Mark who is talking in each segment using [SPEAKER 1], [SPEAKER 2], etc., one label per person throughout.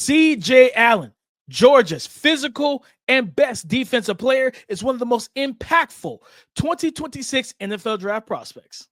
[SPEAKER 1] C.J. Allen, Georgia's physical and best defensive player, is one of the most impactful 2026 NFL draft prospects.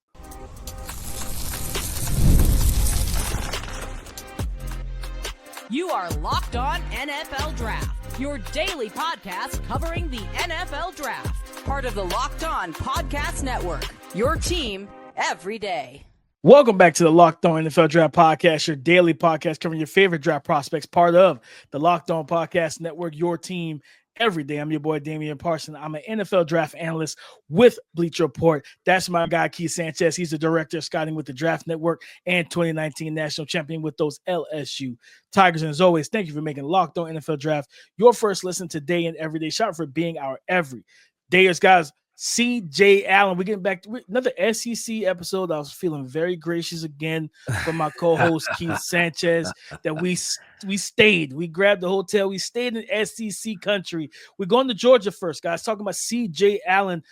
[SPEAKER 2] You are Locked On NFL Draft, your daily podcast covering the NFL Draft. Part of the Locked On Podcast Network, your team every day.
[SPEAKER 1] Welcome back to the Locked On NFL Draft Podcast, your daily podcast covering your favorite draft prospects, part of the Locked On Podcast Network, your team every day. I'm your boy, Damien Parson. I'm an NFL draft analyst with Bleacher Report. That's my guy, Keith Sanchez. He's the director of scouting with the Draft Network and 2019 national champion with those LSU Tigers. And as always, thank you for making Locked On NFL Draft your first listen today and every day. Shout out for being our every dayers, guys. C.J. Allen, we're getting back to another SEC episode. I was feeling very gracious again from my co-host Keith Sanchez that we stayed. We grabbed the hotel. We stayed in SEC country. We're going to Georgia first, guys. Talking about C.J. Allen,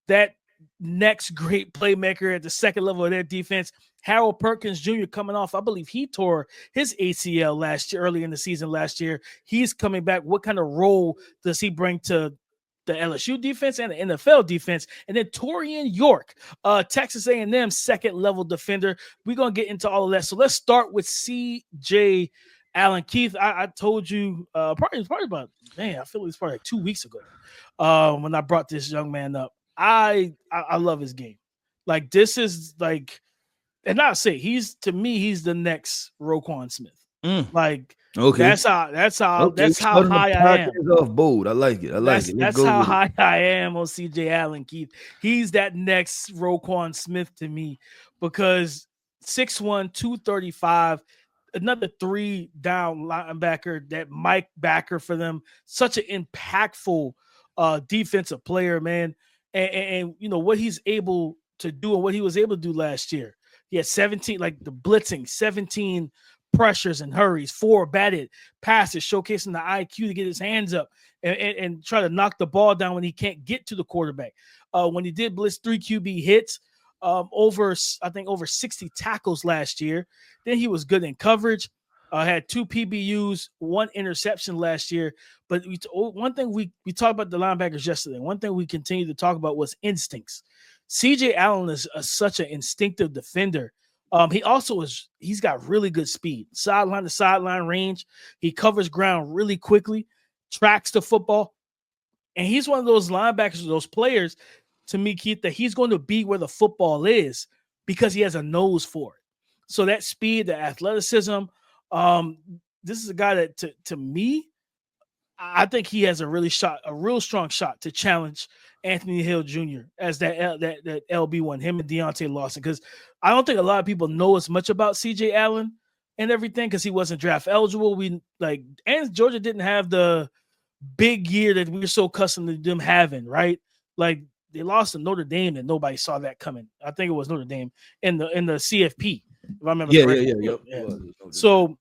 [SPEAKER 1] that next great playmaker at the second level of their defense. Harold Perkins Jr. coming off, I believe he tore his ACL last year, early in the season last year. He's coming back. What kind of role does he bring to the LSU defense and the NFL defense? And then Taurean York, Texas A&M second level defender. We're going to get into all of that. So let's start with C.J. Allen. Keith, I told you probably about, I feel it's probably like 2 weeks ago when I brought this young man up. I love his game. Like, this is like, and I'll say he's the next Roquan Smith. Like, okay, that's how high I am.
[SPEAKER 3] Off bold. I like it.
[SPEAKER 1] That's how high I am on C.J. Allen, Keith. He's that next Roquan Smith to me because 6'1", 235, another 3-down linebacker, that Mike backer for them. Such an impactful defensive player, man. And you know what he's able to do and what he was able to do last year. He had 17, like the blitzing, 17 pressures and hurries, 4 batted passes, showcasing the IQ to get his hands up and try to knock the ball down when he can't get to the quarterback. When he did blitz 3 QB hits, over 60 tackles last year. Then he was good in coverage, had 2 PBUs, 1 interception last year. But one thing we talked about the linebackers yesterday. One thing we continue to talk about was instincts. C.J. Allen is such an instinctive defender. He's got really good speed, sideline to sideline range. He covers ground really quickly, tracks the football. And he's one of those linebackers, those players, to me, Keith, that he's going to be where the football is because he has a nose for it. So that speed, the athleticism, this is a guy that, to me, I think he has a real strong shot to challenge Anthony Hill Jr. as that LB1, him and Deontay Lawson, because I don't think a lot of people know as much about C.J. Allen and everything because he wasn't draft eligible. And Georgia didn't have the big year that we're so accustomed to them having, right? Like, they lost to Notre Dame and nobody saw that coming. I think it was Notre Dame in the CFP, if I remember correctly. Yeah. So,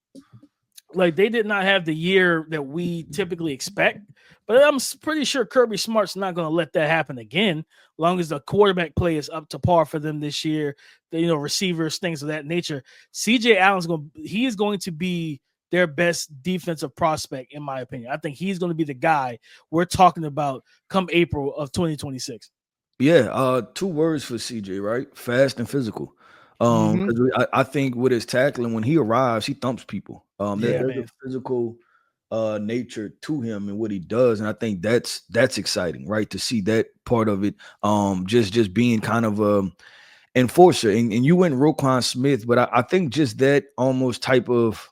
[SPEAKER 1] like, they did not have the year that we typically expect, but I'm pretty sure Kirby Smart's not going to let that happen again, as long as the quarterback play is up to par for them this year. Receivers, things of that nature. C.J. Allen's going to be their best defensive prospect, in my opinion. I think he's going to be the guy we're talking about come April of 2026.
[SPEAKER 3] Yeah, 2 words for CJ, right? Fast and physical. I think with his tackling, when he arrives, he thumps people. There's a physical nature to him and what he does, and I think that's exciting, right? To see that part of it, just being kind of a enforcer. And you went Roquan Smith, but I think just that almost type of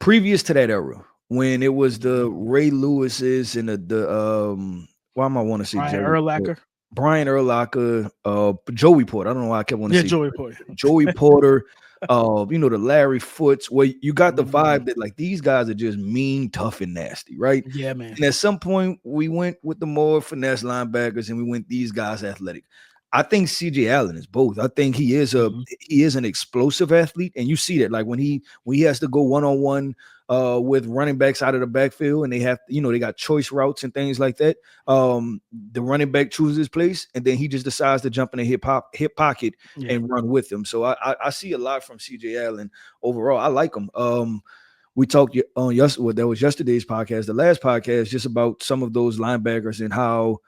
[SPEAKER 3] previous to that era when it was the Ray Lewis's and the why am I want to say Brian Urlacher, Joey Porter. I don't know why I kept wanting to say
[SPEAKER 1] Joey Porter.
[SPEAKER 3] Joey Porter, the Larry Foots, where you got the vibe that like these guys are just mean, tough, and nasty, right?
[SPEAKER 1] Yeah, man.
[SPEAKER 3] And at some point we went with the more finesse linebackers and we went these guys athletic. I think C.J. Allen is both. I think he is an explosive athlete, and you see that like when he has to go one-on-one with running backs out of the backfield, and they have they got choice routes and things like that. The running back chooses his place, and then he just decides to jump in a hip pocket and run with him. So I see a lot from C.J. Allen overall. I like him. we talked on that was yesterday's podcast, the last podcast, just about some of those linebackers and how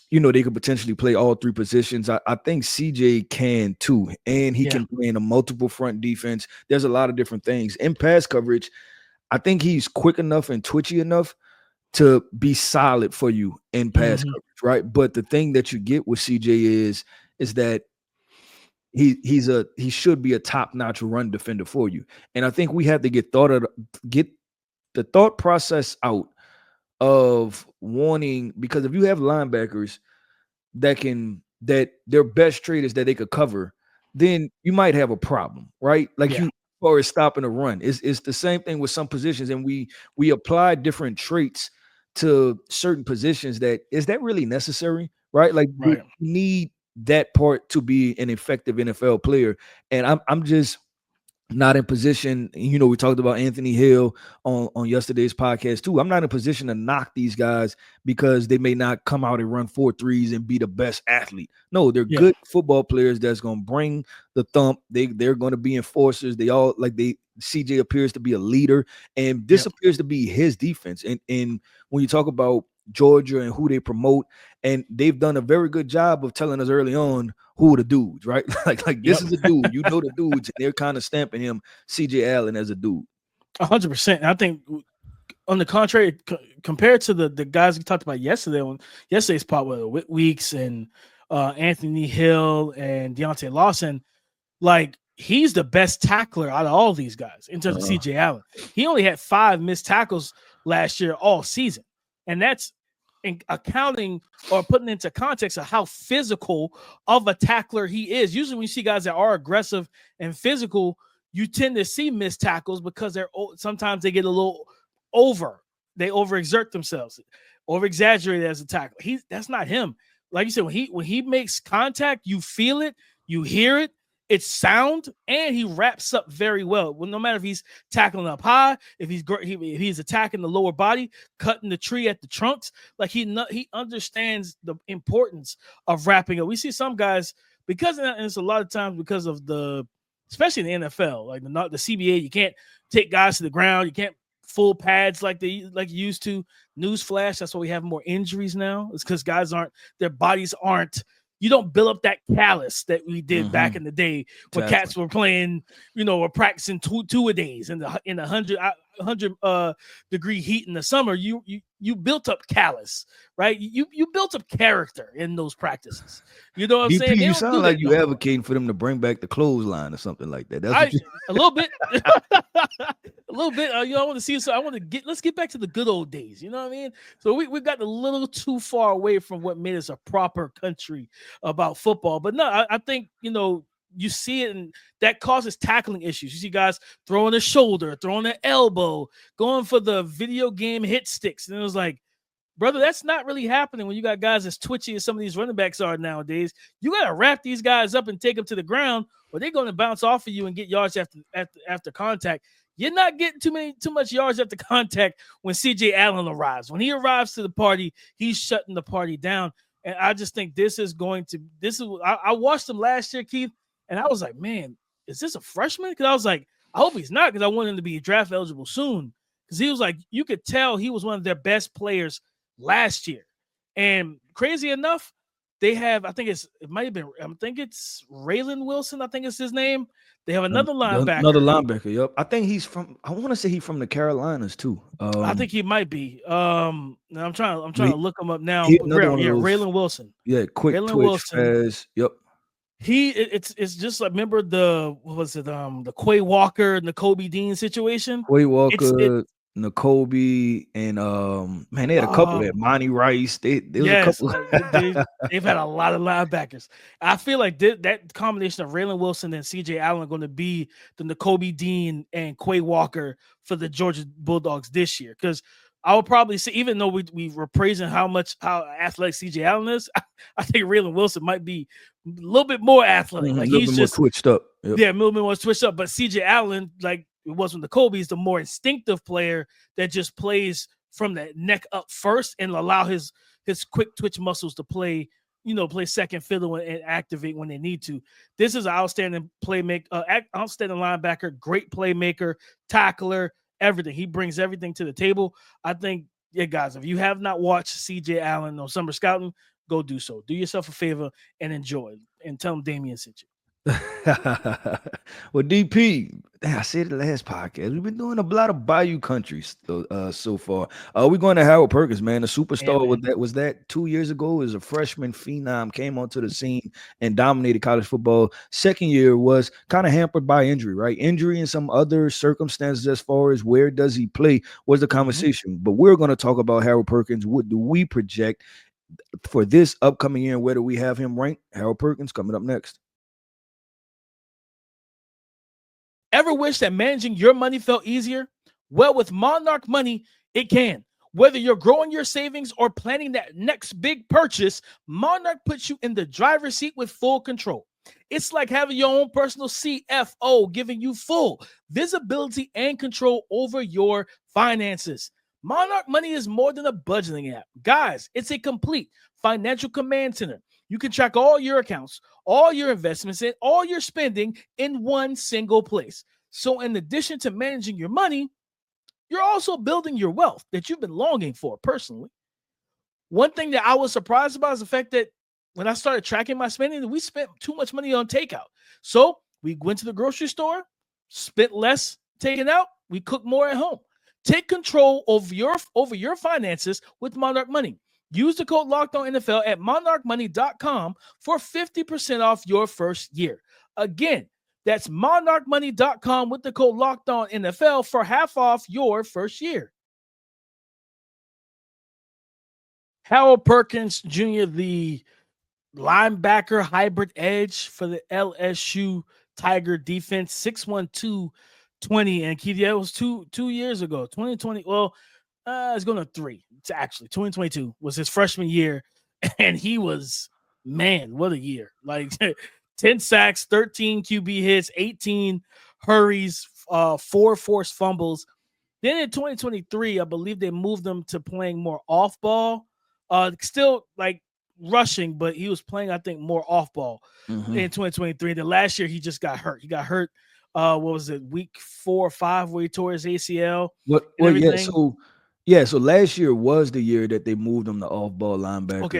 [SPEAKER 3] they could potentially play all three positions. I think CJ can too, and he can play in a multiple front defense. There's a lot of different things. In pass coverage, I think he's quick enough and twitchy enough to be solid for you in pass coverage, right? But the thing that you get with CJ is that he should be a top-notch run defender for you. And I think we have to get the thought process out of wanting, because if you have linebackers that their best trait is that they could cover, then you might have a problem, right? Like you, or stopping a run. It's the same thing with some positions, and we apply different traits to certain positions. Is that really necessary, right? Like you need that part to be an effective NFL player, and I'm just not in position. We talked about Anthony Hill on yesterday's podcast too. I'm not in a position to knock these guys because they may not come out and run 4.3s and be the best athlete. No, they're good football players that's going to bring the thump. They're going to be enforcers. CJ appears to be a leader, and this appears to be his defense. And when you talk about Georgia and who they promote, and they've done a very good job of telling us early on who are the dudes, right? like this is a dude, the dudes, and they're kind of stamping him, CJ Allen, as a dude.
[SPEAKER 1] 100%. I think on the contrary, compared to the guys we talked about yesterday on yesterday's part with Weeks and Anthony Hill and Deontay Lawson, like he's the best tackler out of all these guys in terms of CJ Allen. He only had 5 missed tackles last year all season, and that's accounting or putting into context of how physical of a tackler he is. Usually when you see guys that are aggressive and physical, you tend to see missed tackles because sometimes they get a little they overexert themselves, over-exaggerate as a tackler. That's not him. Like you said, when he makes contact, you feel it, you hear it, it's sound, and he wraps up very well. Well, no matter if he's tackling up high, if he's attacking the lower body, cutting the tree at the trunks, like he understands the importance of wrapping up. We see some guys, because and it's a lot of times because of especially in the NFL, like the CBA, you can't take guys to the ground, you can't full pads like you used to. Newsflash, that's why we have more injuries now. It's because their bodies aren't. You don't build up that callus that we did back in the day when cats were playing, or practicing two a days in the 100 degree heat in the summer. You built up callus, right? You built up character in those practices. You know what I'm saying?
[SPEAKER 3] You sound like you advocating for them to bring back the clothesline or something like that.
[SPEAKER 1] A little bit, a little bit. I want to see. So let's get back to the good old days. You know what I mean? So we've gotten a little too far away from what made us a proper country about football. But no, I think you see it, and that causes tackling issues. You see guys throwing a shoulder, throwing an elbow, going for the video game hit sticks, and it was like, brother, that's not really happening when you got guys as twitchy as some of these running backs are nowadays. You got to wrap these guys up and take them to the ground, or they're going to bounce off of you and get yards after contact. You're not getting too much yards after contact when CJ Allen arrives. When he arrives to the party, he's shutting the party down. And I just think I watched him last year, Keith, and I was like, man, is this a freshman? Because I was like, I hope he's not, because I want him to be draft eligible soon. Because he was like, you could tell he was one of their best players last year. And crazy enough, they have, I think it's Raylan Wilson, I think it's his name. They have another linebacker.
[SPEAKER 3] Yep. I think I want to say he's from the Carolinas too.
[SPEAKER 1] I think he might be. I'm trying to look him up now. Raylan Wilson.
[SPEAKER 3] Yeah, quick
[SPEAKER 1] Raylan
[SPEAKER 3] twitch,
[SPEAKER 1] Wilson.
[SPEAKER 3] fast. Yep.
[SPEAKER 1] It's just like, remember the Quay Walker and the Kobe Dean situation?
[SPEAKER 3] Quay Walker, Nakobe, and they had a couple there. Monty Rice. There was a couple.
[SPEAKER 1] They've had a lot of linebackers. I feel like that combination of Raylan Wilson and CJ Allen are going to be the Nakobe Dean and Quay Walker for the Georgia Bulldogs this year. Because I would probably say, even though we were praising how athletic CJ Allen is, I think Raylan Wilson might be a little bit more athletic. Like he's just
[SPEAKER 3] twitched up.
[SPEAKER 1] Yep. Yeah, a little bit more twitched up. But CJ Allen, like it was with the Kobe's, the more instinctive player that just plays from the neck up first and allow his quick twitch muscles to play, play second fiddle and activate when they need to. This is an outstanding playmaker, outstanding linebacker, great playmaker, tackler, everything. He brings everything to the table. I think, guys, if you have not watched CJ Allen on Summer Scouting, go do so. Do yourself a favor and enjoy. And tell him Damien sent you.
[SPEAKER 3] Well, DP, I said it last podcast. We've been doing a lot of Bayou countries so far. We're going to Harold Perkins, man, a superstar. Was that 2 years ago? As a freshman phenom, came onto the scene and dominated college football. Second year was kind of hampered by injury, right? Injury and some other circumstances as far as where does he play was the conversation. But we're going to talk about Harold Perkins. What do we project for this upcoming year, and where do we have him ranked? Harold Perkins coming up next.
[SPEAKER 1] Ever wish that managing your money felt easier? Well, with Monarch Money, it can. Whether you're growing your savings or planning that next big purchase, Monarch puts you in the driver's seat with full control. It's like having your own personal CFO, giving you full visibility and control over your finances. Monarch Money is more than a budgeting app. Guys, it's a complete financial command center. You can track all your accounts, all your investments, and all your spending in one single place. So in addition to managing your money, you're also building your wealth that you've been longing for personally. One thing that I was surprised about is the fact that when I started tracking my spending, we spent too much money on takeout. So we went to the grocery store, spent less taking out, we cook more at home. Take control over your finances with Monarch Money. Use the code LOCKEDONNFL at monarchmoney.com for 50% off your first year. Again, that's monarchmoney.com with the code LOCKEDONNFL for half off your first year. Harold Perkins Jr., the linebacker hybrid edge for the LSU Tiger defense, 6'1", 220. And Keith, that was two years ago, 2020. Well, it's going to 3. It's actually 2022 was his freshman year, and he was, man, what a year. Like 10 sacks, 13 QB hits, 18 hurries, 4 forced fumbles. Then in 2023, I believe they moved him to playing more off ball. Still like rushing, but he was playing, I think, more off ball in 2023. The last year he just got hurt. He got hurt. What was it, week 4 or 5, where he tore his ACL?
[SPEAKER 3] So last year was the year that they moved him to off-ball linebacker.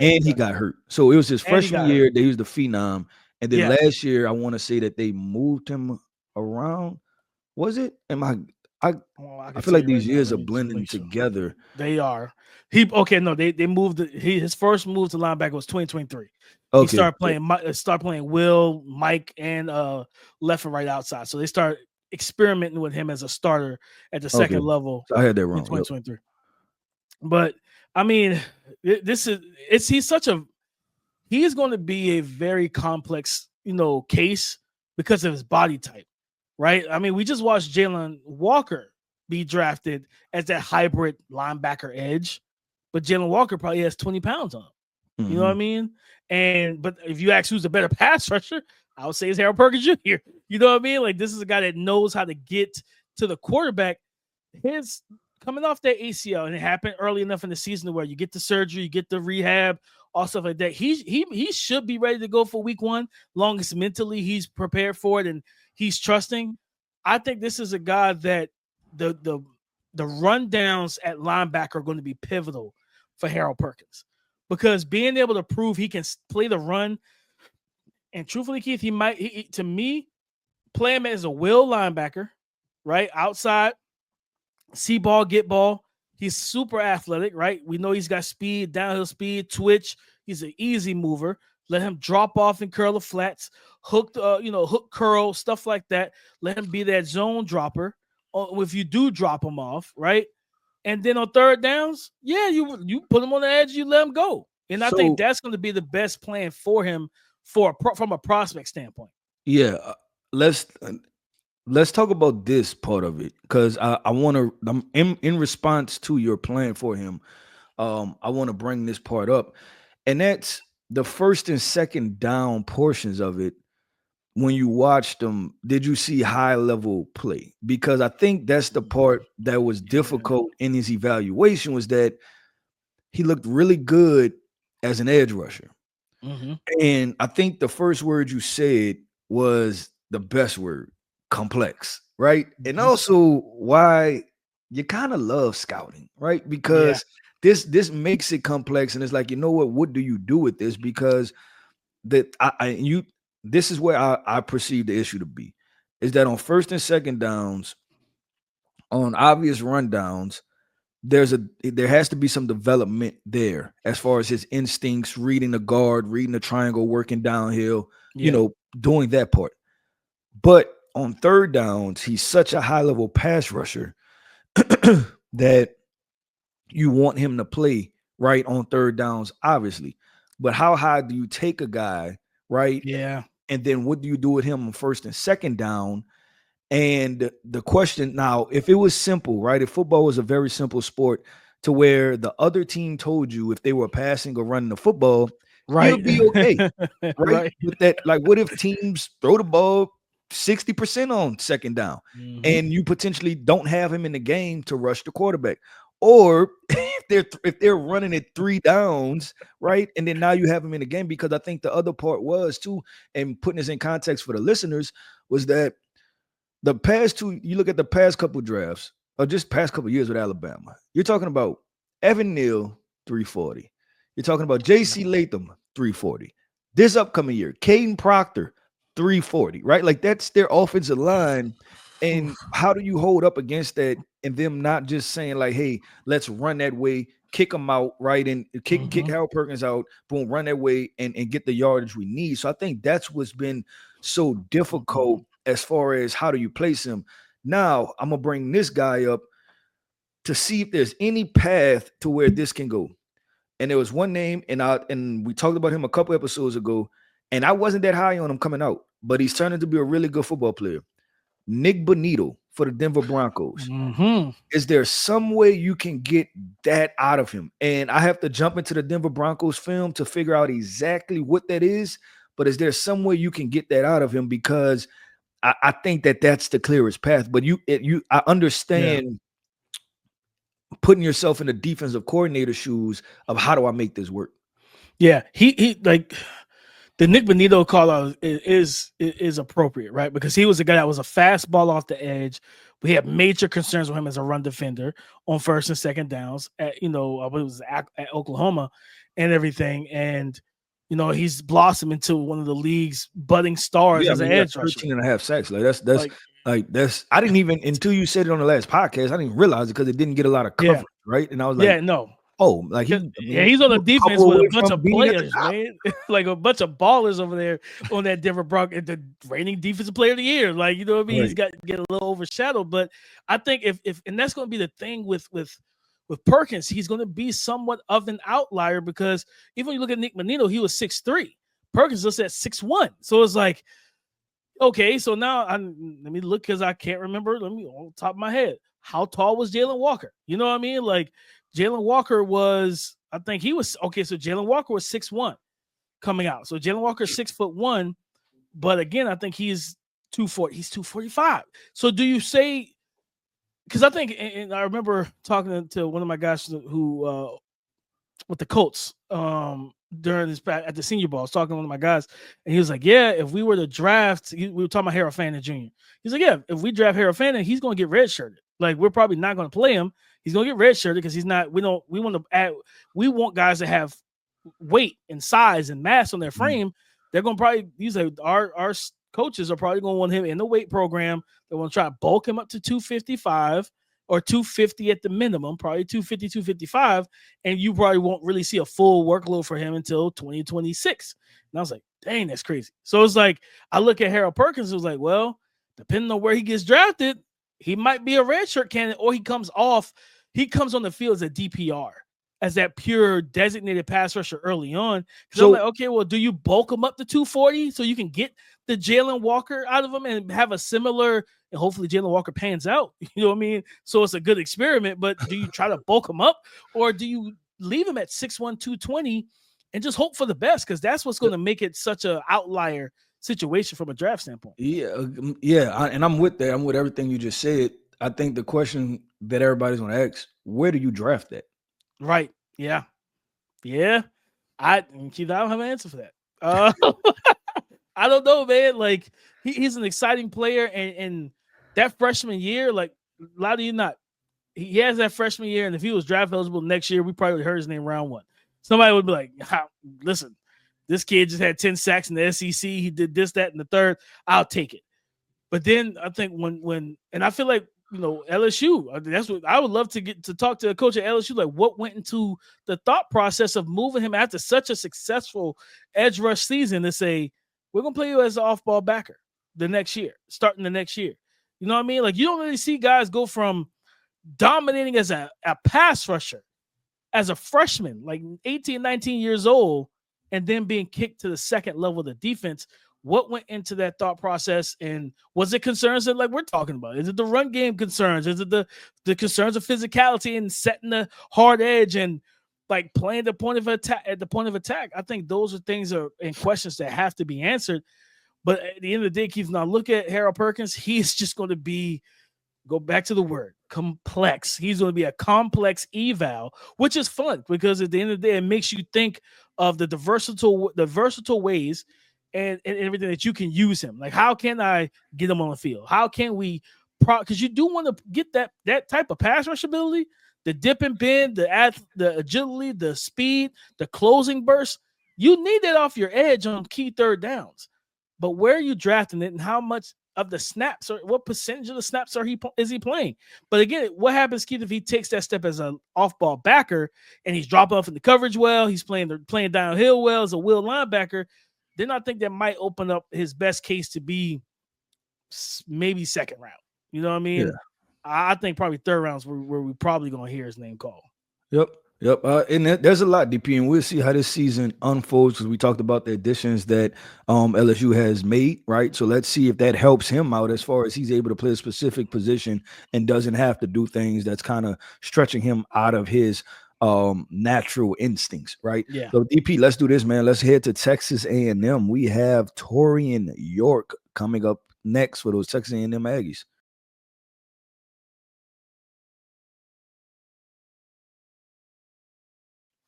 [SPEAKER 3] And he got hurt. So it was his freshman year that he was the phenom. And then last year, I want to say that they moved him around. Was it? I feel like these years are blending together.
[SPEAKER 1] They are. They moved. His first move to linebacker was 2023. He started playing Will, Mike, and left and right outside. So they start experimenting with him as a starter at the second level.
[SPEAKER 3] So I had that wrong.
[SPEAKER 1] In 2023. Yep. But I mean, he's going to be a very complex, case because of his body type, right? I mean, we just watched Jalen Walker be drafted as that hybrid linebacker edge, but Jalen Walker probably has 20 pounds on him. You know what I mean? But if you ask who's a better pass rusher, I would say it's Harold Perkins Jr. You know what I mean? Like, this is a guy that knows how to get to the quarterback. His coming off that ACL, and it happened early enough in the season where you get the surgery, you get the rehab, all stuff like that. He should be ready to go for week 1, long as mentally he's prepared for it and he's trusting. I think this is a guy that the rundowns at linebacker are going to be pivotal for Harold Perkins, because being able to prove he can play the run. And truthfully, Keith, to me, play him as a will linebacker, right? Outside, see ball, get ball. He's super athletic, right? We know he's got speed, downhill speed, twitch. He's an easy mover. Let him drop off and curl the flats, hook curl, stuff like that. Let him be that zone dropper if you do drop him off, right? And then on third downs, you put him on the edge, you let him go. And I think that's going to be the best plan for him from a prospect standpoint.
[SPEAKER 3] Yeah, let's talk about this part of it, because I want to, in response to your plan for him, I want to bring this part up, and that's the first and second down portions of it. When you watched them, did you see high level play? Because I think that's the part that was difficult in his evaluation, was that he looked really good as an edge rusher. And I think the first word you said was the best word, complex, right? And also why you kind of love scouting, right? Because this makes it complex, and it's like, you know what do you do with this? Because this is where I perceive the issue to be, is that on first and second downs, on obvious rundowns, there has to be some development there as far as his instincts, reading the guard, reading the triangle, working downhill, doing that part. But on third downs, he's such a high level pass rusher that you want him to play right on third downs, obviously. But how high do you take a guy, right?
[SPEAKER 1] Yeah.
[SPEAKER 3] And then what do you do with him on first and second down? And the question now, if it was simple, right? If football was a very simple sport to where the other team told you if they were passing or running the football, you'll be okay, right? With that, like, what if teams throw the ball 60% on second down and you potentially don't have him in the game to rush the quarterback? Or if they're running it 3 downs, right? And then now you have him in the game, because I think the other part was too, and putting this in context for the listeners, was that the past two, you look at the past couple drafts, or just past couple years with Alabama, you're talking about Evan Neal, 340. You're talking about J.C. Latham, 340. This upcoming year, Caden Proctor, 340, right? Like, that's their offensive line. And how do you hold up against that and them not just saying like, hey, let's run that way, kick them out, right? And kick Harold Perkins out, boom, run that way and get the yardage we need. So I think that's what's been so difficult as far as how do you place him. Now, I'm going to bring this guy up to see if there's any path to where this can go. And there was one name, and we talked about him a couple episodes ago, and I wasn't that high on him coming out, but he's turning to be a really good football player. Nick Bonito for the Denver Broncos. Is there some way you can get that out of him? And I have to jump into the Denver Broncos film to figure out exactly what that is, but is there some way you can get that out of him? Because I think that's the clearest path. But I understand putting yourself in the defensive coordinator shoes of how do I make this work?
[SPEAKER 1] Yeah, he like the Nick Bonito call out is appropriate, right? Because he was a guy that was a fast ball off the edge. We had major concerns with him as a run defender on first and second downs at, I was at Oklahoma and everything. And, he's blossomed into one of the league's budding stars as an edge rusher.
[SPEAKER 3] 13.5 sacks. Like that's I didn't even, until you said it on the last podcast, I didn't realize it because it didn't get a lot of coverage, right? And I was like, oh, like
[SPEAKER 1] he's on the defense with a bunch of players, man. Like a bunch of ballers over there on that Denver Broncos, the reigning defensive player of the year. Like, you know what I mean? He's got to get a little overshadowed. But I think if and that's going to be the thing with Perkins, he's going to be somewhat of an outlier, because even when you look at Nick Bonito, he was 6'3". Perkins looks at 6'1". So it's like, okay, so now let me look, because I can't remember. Let me on top of my head. How tall was Jalen Walker? You know what I mean? Like, Jalen Walker was, I think he was, okay, so Jalen Walker was 6'1" coming out. So Jalen Walker is 6'1", but again, I think he's 240. He's 245. So do you say, because I think, and I remember talking to one of my guys who, with the Colts, during this at the Senior Bowl, I was talking to one of my guys, and he was like, yeah, if we were to draft, we were talking about Harold Perkins Jr. He's like, yeah, if we draft Harold Perkins, he's going to get redshirted. Like, we're probably not going to play him. He's going to get redshirted because we want guys that have weight and size and mass on their frame. They're going to probably, these are our coaches are probably going to want him in the weight program. They want to try to bulk him up to 255 or 250 at the minimum, probably 250, 255. And you probably won't really see a full workload for him until 2026. And I was like, dang, that's crazy. So it's like, I look at Harold Perkins, it was like, well, depending on where he gets drafted, he might be a redshirt candidate, or he comes on the field as a DPR, as that pure designated pass rusher early on. So I'm like, okay, well, do you bulk him up to 240 so you can get the Jalen Walker out of him and have a similar, and hopefully Jalen Walker pans out, you know what I mean? So it's a good experiment, but do you try to bulk him up, or do you leave him at 6'1", 220 and just hope for the best? Because that's what's going to make it such an outlier situation from a draft standpoint.
[SPEAKER 3] And I'm with that. I'm with everything you just said. I think the question that everybody's going to ask, where do you draft that?
[SPEAKER 1] Right. Yeah. I don't have an answer for that. I don't know, man. Like he's an exciting player, and that freshman year, like a lot of you not, he has that freshman year, and if he was draft eligible next year, we probably heard his name round 1. Somebody would be like, listen, this kid just had 10 sacks in the SEC. He did this, that, and the third. I'll take it. But then I think and I feel like, LSU, that's what I would love to get to talk to a coach at LSU. Like, what went into the thought process of moving him after such a successful edge rush season to say, we're going to play you as an off-ball backer starting the next year. You know what I mean? Like, you don't really see guys go from dominating as a pass rusher as a freshman, like 18, 19 years old, and then being kicked to the second level of the defense. What went into that thought process, and was it concerns that like we're talking about? Is it the run game concerns? Is it the concerns of physicality and setting the hard edge and like playing the point of attack at the point of attack? I think those are things and questions that have to be answered. But at the end of the day, Keith, now look at Harold Perkins. He's just going to be, go back to the word, complex. He's going to be a complex eval, which is fun because at the end of the day, it makes you think of the versatile ways and everything that you can use him. Like, how can I get him on the field? How can we because you do want to get that type of pass rush ability, the dip and bend, the agility, the speed, the closing burst. You need that off your edge on key third downs. But where are you drafting it, and how much of the snaps, or what percentage of the snaps is he playing? But again, what happens, Keith, if he takes that step as an off-ball backer and he's dropping off in the coverage well, he's playing downhill well as a will linebacker, then I think that might open up his best case to be maybe second round. You know what I mean? Yeah. I think probably third rounds where we're probably going to hear his name called.
[SPEAKER 3] Yep. And there's a lot, DP, and we'll see how this season unfolds because we talked about the additions that LSU has made, right? So let's see if that helps him out as far as he's able to play a specific position and doesn't have to do things that's kind of stretching him out of his natural instincts, right?
[SPEAKER 1] Yeah.
[SPEAKER 3] So DP, let's do this, man. Let's head to Texas A&M. We have Taurean York coming up next for those Texas A&M Aggies.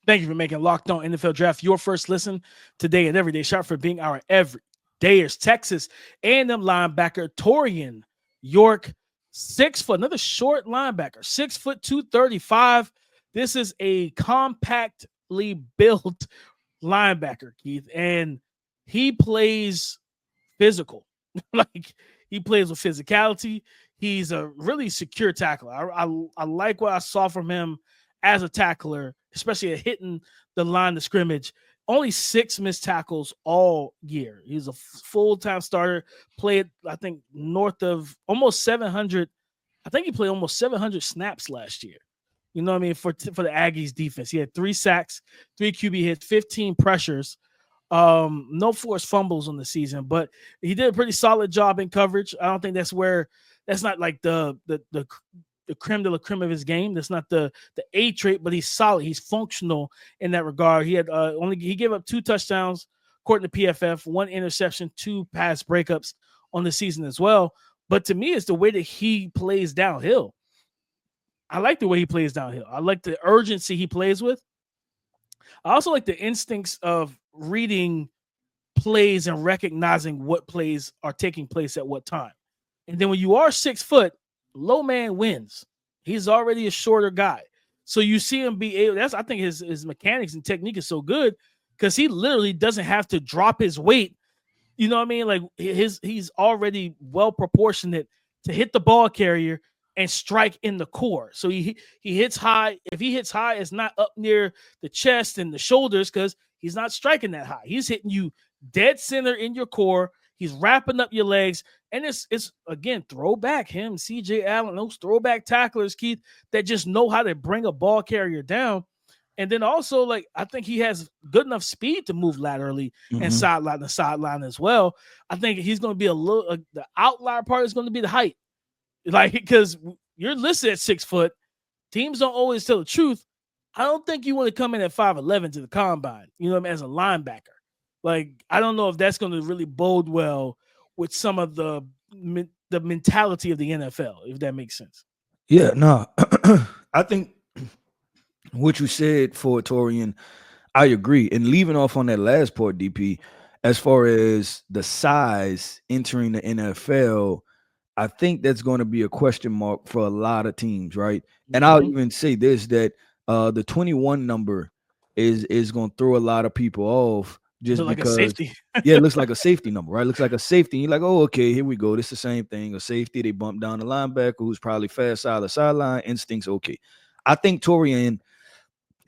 [SPEAKER 1] Thank you for making Locked On NFL Draft your first listen today and every day. Shout for being our everydayers. Texas A&M linebacker Taurean York, 6 foot, another short linebacker, 6 foot 235. This is a compactly built linebacker, Keith, and he plays physical. Like, he plays with physicality. He's a really secure tackler. I like what I saw from him as a tackler, especially at hitting the line of scrimmage. Only 6 missed tackles all year. He's a full-time starter, played, I think, north of almost 700. I think he played almost 700 snaps last year. You know what I mean? For the Aggies defense. He had 3 sacks, 3 QB hits, 15 pressures, no forced fumbles on the season, but he did a pretty solid job in coverage. I don't think that's not like the creme de la creme of his game. That's not the A trait, but he's solid. He's functional in that regard. He had he gave up 2 touchdowns according to PFF, 1 interception, 2 pass breakups on the season as well. But to me, it's the way that he plays downhill. I like the way he plays downhill. I like the urgency he plays with. I also like the instincts of reading plays and recognizing what plays are taking place at what time. And then when you are 6 foot, low man wins. He's already a shorter guy. So you see him be able, I think his mechanics and technique is so good because he literally doesn't have to drop his weight. You know what I mean? Like he's already well proportionate to hit the ball carrier and strike in the core. So he hits high. If he hits high, it's not up near the chest and the shoulders because he's not striking that high. He's hitting you dead center in your core. He's wrapping up your legs. And it's again, throwback him, CJ Allen, those throwback tacklers, Keith, that just know how to bring a ball carrier down. And then also, like, I think he has good enough speed to move laterally and sideline to sideline as well. I think he's going to be the outlier part is going to be the height. Like, because you're listed at 6 foot. Teams don't always tell the truth. I don't think you want to come in at 5'11" to the combine, you know what I mean, as a linebacker. Like, I don't know if that's going to really bode well with some of the mentality of the NFL, if that makes sense.
[SPEAKER 3] Yeah, no, I think what you said for Taurean, I agree. And leaving off on that last part, DP, as far as the size entering the NFL, I think that's going to be a question mark for a lot of teams, right? And I'll even say this, that the 21 number is going to throw a lot of people off just
[SPEAKER 1] like
[SPEAKER 3] because
[SPEAKER 1] a safety.
[SPEAKER 3] yeah, it looks like a safety number, right? It looks like a safety. And you're like, oh, okay, here we go. This is the same thing. A safety, they bump down the linebacker who's probably fast side of sideline, instincts okay. I think Taurean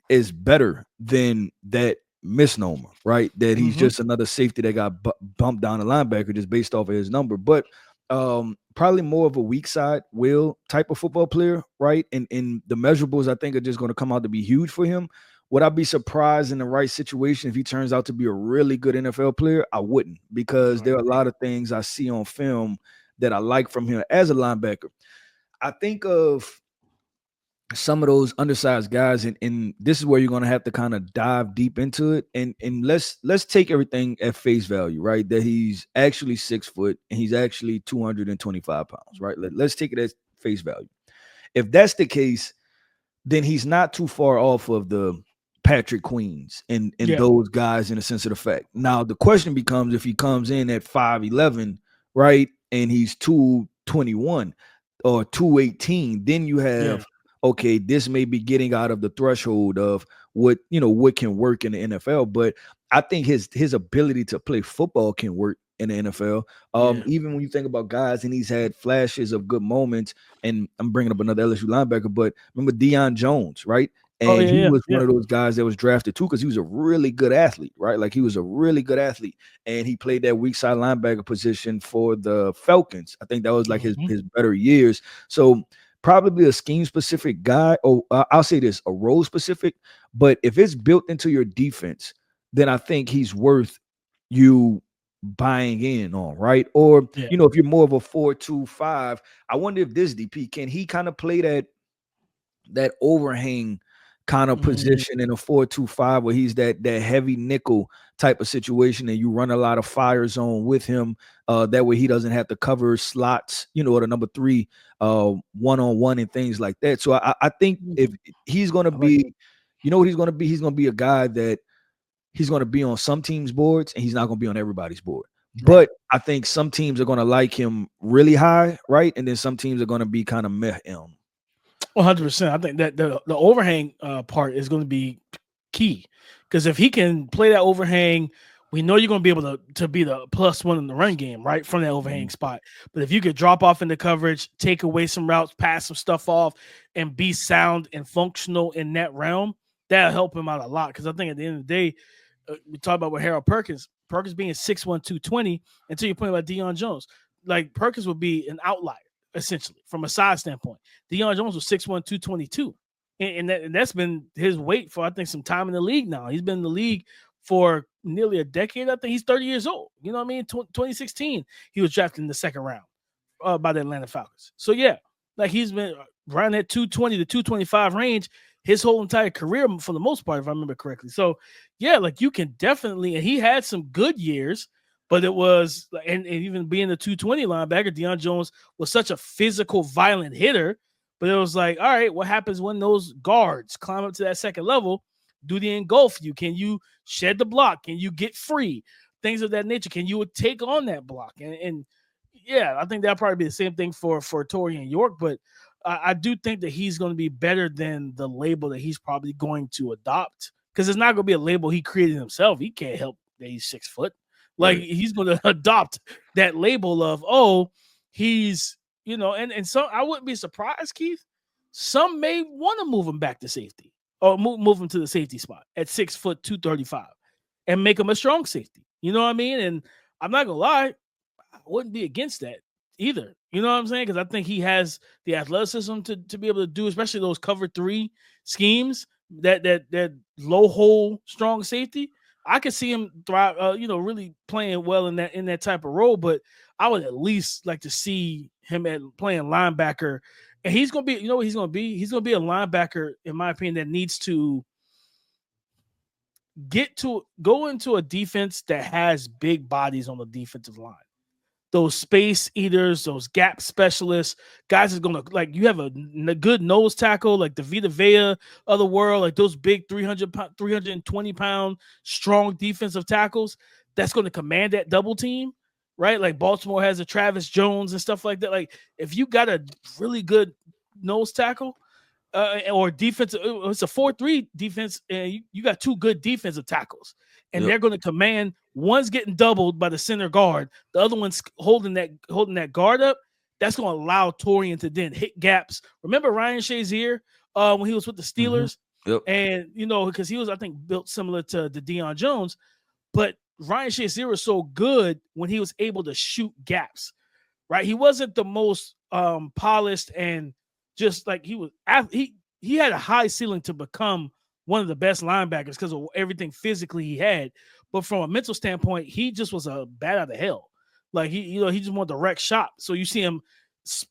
[SPEAKER 3] is better than that misnomer, right? That he's just another safety that got bumped down the linebacker just based off of his number. But probably more of a weak side will type of football player, right? And the measurables I think are just going to come out to be huge for him. Would I be surprised in the right situation if he turns out to be a really good NFL player? I wouldn't, because there are a lot of things I see on film that I like from him as a linebacker. I think of some of those undersized guys, and this is where you're going to have to kind of dive deep into it. And let's take everything at face value, right? That he's actually 6 foot and he's actually 225 pounds, right? Let's take it at face value. If that's the case, then he's not too far off of the Patrick Queens and those guys in a sense of the fact. Now, the question becomes if he comes in at 5'11", right, and he's 221 or 218, then you have, okay, this may be getting out of the threshold of what can work in the NFL. But I think his ability to play football can work in the NFL. Even when you think about guys, and he's had flashes of good moments, and I'm bringing up another LSU linebacker, but remember Deion Jones, right? And he was one of those guys that was drafted too because he was a really good athlete, right? Like he was a really good athlete, and he played that weak side linebacker position for the Falcons. I think that was like his better years. So probably a scheme specific guy, or I'll say this, a role specific. But if it's built into your defense, then I think he's worth you buying in on, right? Or if you're more of a 4-2-5, I wonder if this DP can he kind of play that overhang kind of position in a 4-2-5 where he's that heavy nickel type of situation, and you run a lot of fire zone with him. That way he doesn't have to cover slots, or the number 3 one-on-one and things like that. So I think if he's going to be, what he's going to be? He's going to be a guy that he's going to be on some teams' boards and he's not going to be on everybody's board. But I think some teams are going to like him really high, right? And then some teams are going to be kind of meh him.
[SPEAKER 1] 100%. I think that the overhang part is going to be key, because if he can play that overhang, we know you're going to be able to be the +1 in the run game, right, from that overhang spot. But if you could drop off into coverage, take away some routes, pass some stuff off, and be sound and functional in that realm, that'll help him out a lot. Because I think at the end of the day, we talk about with Harold Perkins being 6'1", 220, until you're pointing about Deion Jones. Like Perkins would be an outlier, essentially, from a size standpoint. Deion Jones was 6'1", 222. And that's been his weight for, I think, some time in the league now. He's been in the league for nearly a decade. I think he's 30 years old. You know what I mean? 2016, he was drafted in the second round by the Atlanta Falcons. So, like he's been around that 220 to 225 range his whole entire career for the most part, if I remember correctly. So, like you can definitely – and he had some good years, but it was – and even being the 220 linebacker, Deion Jones was such a physical, violent hitter. But it was like, all right, what happens when those guards climb up to that second level? Do they engulf you? Can you shed the block? Can you get free? Things of that nature. Can you take on that block? And I think that'll probably be the same thing for Taurean York. But I do think that he's going to be better than the label that he's probably going to adopt, because it's not going to be a label he created himself. He can't help that he's 6 foot. Like he's going to adopt that label of, he's, and so I wouldn't be surprised, Keith. Some may want to move him back to safety, or move him to the safety spot at 6 foot 235 and make him a strong safety. You know what I mean? And I'm not going to lie, I wouldn't be against that either. You know what I'm saying? Because I think he has the athleticism to be able to do, especially those cover 3 schemes, that low hole strong safety. I could see him thrive, really playing well in that type of role. But I would at least like to see him playing linebacker. And he's going to be, you know what he's going to be? He's going to be a linebacker, in my opinion, that needs to go into a defense that has big bodies on the defensive line. Those space eaters, those gap specialists, guys is going to, like, you have a good nose tackle, like the Vita Vea of the world, like those big 320-pound strong defensive tackles. that's going to command that double team, right? Like Baltimore has a Travis Jones and stuff like that. Like if you got a really good nose tackle or defense, it's a 4-3 defense, and you got two good defensive tackles, and they're going to command. One's getting doubled by the center guard, the other one's holding that guard up. That's going to allow Taurean to then hit gaps. Remember Ryan Shazier when he was with the Steelers? And, because he was, I think, built similar to the Deion Jones, but Ryan Shazier was so good when he was able to shoot gaps, right? He wasn't the most polished and just like he had a high ceiling to become one of the best linebackers because of everything physically he had. But from a mental standpoint, he just was a bat out of hell. Like he just wanted to wreck shop. So you see him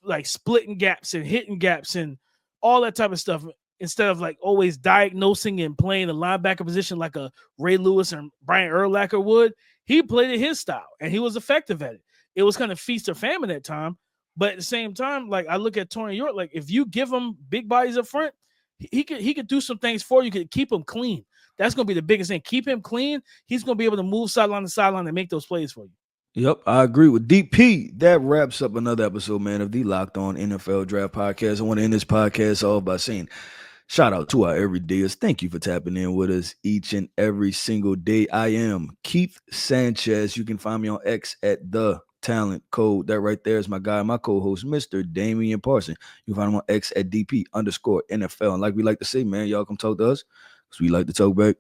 [SPEAKER 1] like splitting gaps and hitting gaps and all that type of stuff instead of like always diagnosing and playing the linebacker position like a Ray Lewis and Brian Urlacher would. He played it his style and he was effective at it. It was kind of feast or famine at time. But at the same time, like I look at Taurean York, like if you give him big bodies up front, he could do some things for you. Could keep him clean. That's going to be the biggest thing. Keep him clean. He's going to be able to move sideline to sideline and make those plays for you.
[SPEAKER 3] Yep, I agree with DP. That wraps up another episode, man, of the Locked On NFL Draft Podcast. I want to end this podcast off by saying shout out to our everydayers. Thank you for tapping in with us each and every single day. I am Keith Sanchez. You can find me on X at The Talent Code. That right there is my guy, my co-host, Mr. Damien Parson. You can find him on X at DP_NFL. And like we like to say, man, y'all come talk to us because we like to talk back.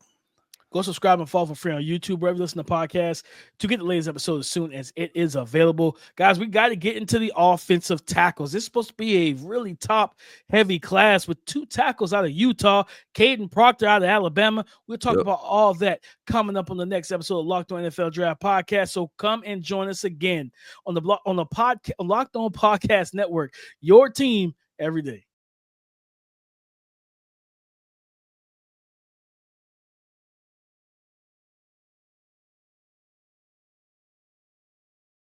[SPEAKER 1] Go subscribe and follow for free on YouTube, wherever you listen to podcasts, to get the latest episode as soon as it is available. Guys, we got to get into the offensive tackles. This is supposed to be a really top-heavy class with 2 tackles out of Utah, Caden Proctor out of Alabama. We'll talk about all that coming up on the next episode of Locked On NFL Draft Podcast. So come and join us again on the Locked On Podcast Network, your team every day.